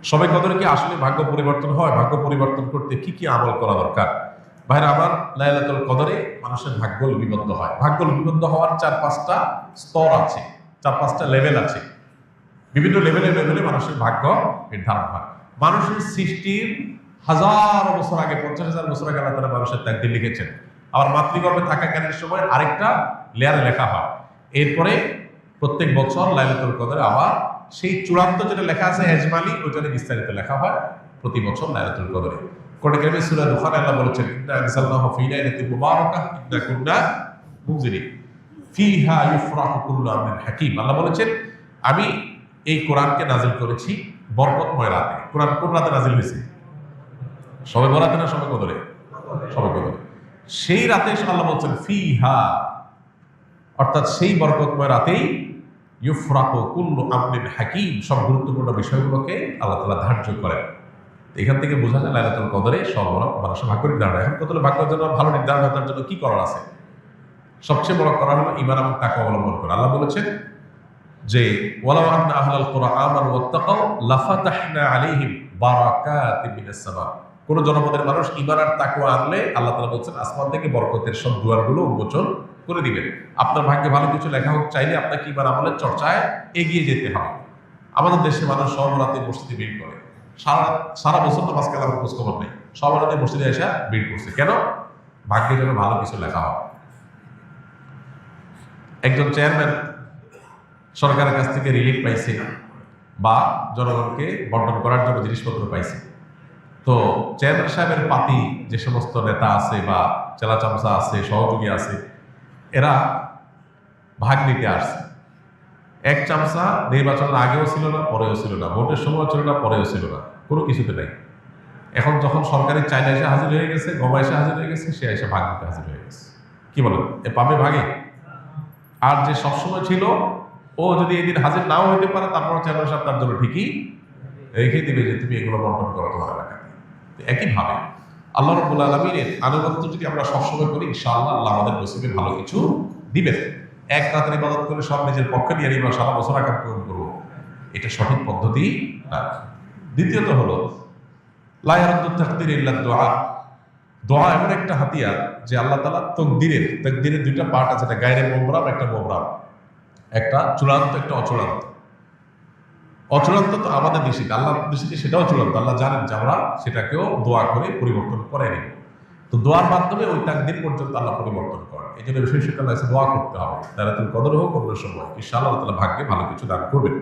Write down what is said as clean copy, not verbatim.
সবে কদরে কি আসলে ভাগ্য পরিবর্তন হয়? ভাগ্য পরিবর্তন করতে কি কি আমল করা দরকার? ভাইরা আমার, লাইলাতুল কদরে মানুষের ভাগ্য লিপিবদ্ধ হয়। ভাগ্য লিপিবদ্ধ হওয়ার 4-5টা স্তর আছে, 4-5টা লেভেল আছে। বিভিন্ন লেভেলে লেভেলে মানুষের ভাগ্য নির্ধারণ হয়। মানুষের সৃষ্টির হাজার বছর আগে, 50,000 বছর আগে আল্লাহ তাআলা মানুষের তাকদীর লিখেছেন। আবার মাতৃগর্ভে থাকাকালীন সময় আরেকটা লেয়ারে লেখা হয়। এরপরে প্রত্যেক বছর লাইলাতুল কদরে আবার সেই চূড়ান্ত যেটা লেখা আছে এজমালি, ওইটা বিস্তারিত লেখা হয় প্রতি বছর লাইলাতুল কদরে। কোরআন কারীমে সূরা দুখানে আল্লাহ বলেছেন, ইন্না আনজালনাহু ফী লাইলাতিন মুবারাকাহ ইন্না কুন্না মুনজিরিন ফীহা ইউফরাকু কুল্লু আমরিন হাকীম। আল্লাহ বলেছেন, আমি এই কোরআনকে নাজিল করেছি বরকতময় রাতে। কোরআন কোন রাতে নাজিল হয়েছে? শবে বরাতে না শবে কদরে? শবে কদরে। সেই রাতে আল্লাহ বলছেন ফীহা, অর্থাৎ সেই বরকতময় রাতেই ইউফরাকু কুল্লু আমরিন হাকীম, সব গুরুত্বপূর্ণ বিষয়গুলোকে আল্লাহ তাআলা ধার্য করেন। এখান থেকে বোঝা যায় লাইলাতুল কদরে সর্বরক মানুষের ভাগ্য নির্ধারণ। এখন কত ভাগ্যের জন্য ভালো নির্ধারণ করার জন্য কি করার আছে? সবচেয়ে বড় করা হলো ঈমান এবং তাকওয়া অবলম্বন করা। আল্লাহ বলেছেন যে ওয়ালাউ আন্না আহলাল কুরআন আমানু ওয়াত্তাকাউ লাফাতাহনা আলাইহিম বারাকাতিন মিনাস সামা। কোন জনপদের মানুষ ঈমান আর তাকওয়া আনলে আল্লাহ তাআলা বলেছেন আসমান থেকে বরকতের সব দুয়ারগুলো উন্মোচন করে দিবেন। আপনার ভাগ্যে ভালো কিছু লেখা হোক চাইলে আপনাকে ঈমান আমলের চর্চায় এগিয়ে যেতে হবে। আমাদের দেশে মানুষ সব রাতে মসজিদে ভিড় করে, সারা বছর নামাজ কালামের খোঁজ খবর নেই, সব রাতে মসজিদে এসে ভিড় করছে। কেন? ভাগ্যে যেন ভালো কিছু লেখা হয়। একজন চেয়ারম্যান সরকারের কাছ থেকে রিলিফ পাইছে বা জনগণকে বন্টন করার জন্য জিনিসপত্র পাইছে। তো চেয়ারম্যান সাহেবের পাতি যে সমস্ত নেতা আছে বা চেলা চামচা আছে, সহযোগী আছে, এরা ভাগ নিতে আসছে। এক চামচা নির্বাচনের আগেও ছিল না, পরেও ছিল না, ভোটের সময় ছিল না, পরেও ছিল না, কোনো কিছুতে নাই। এখন যখন সরকারি চাইনা এসে হাজির হয়ে গেছে, গমা এসে হাজির হয়ে গেছে, সে এসে ভাগ নিতে হাজির হয়ে গেছে। কি বলেন, এ পাবে ভাগে? আর যে সবসময় ছিল, ও যদি এই দিন হাজির নাও হইতে পারে, তারপর চেয়ারম্যান সাহেব তার জন্য ঠিকই রেখে দিবে যে তুমি এগুলো বন্টন করো তোমার এলাকায়। একইভাবে আল্লাহ রাব্বুল আলামিনের আনুগত্য যদি আমরা সবসময় করি, ইনশাআল্লাহ আল্লাহ আমাদের নসিবে ভালো কিছু দিবেন। এক রাতের ইবাদত করে সব নিজের পক্ষে নিয়ে নিব, সারা বছর আকাম পূরণ করবো, এটা সঠিক পদ্ধতি না। দ্বিতীয়ত হলো লা ইয়ারুদ্দু তাকদীর ইল্লা দুআ। দোয়া এমন একটা হাতিয়ার যে আল্লাহ তাআলা তাকদীরের দুইটা পার্ট আছে, একটা গায়রে মুবরাম, একটা মুবরাম, একটা চূড়ান্ত, একটা অচূড়ান্ত। অচূড়ান্ত তো আমাদের দৃষ্টিতে, আল্লাহর দৃষ্টিতে সেটাও চূড়ান্ত। আল্লাহ জানেন যে আমরা সেটাকেও দোয়া করে পরিবর্তন করে নিব। তো দোয়ার মাধ্যমে ওই তাকদীর পর্যন্ত আল্লাহ পরিবর্তন করেন। এই জন্য বিশেষ করে দোয়া করতে হবে, লাইলাতুল কদর হোক অন্য সময়, ইনশাআল্লাহ আল্লাহ তাআলা ভাগ্যে ভালো কিছু দান করবেন।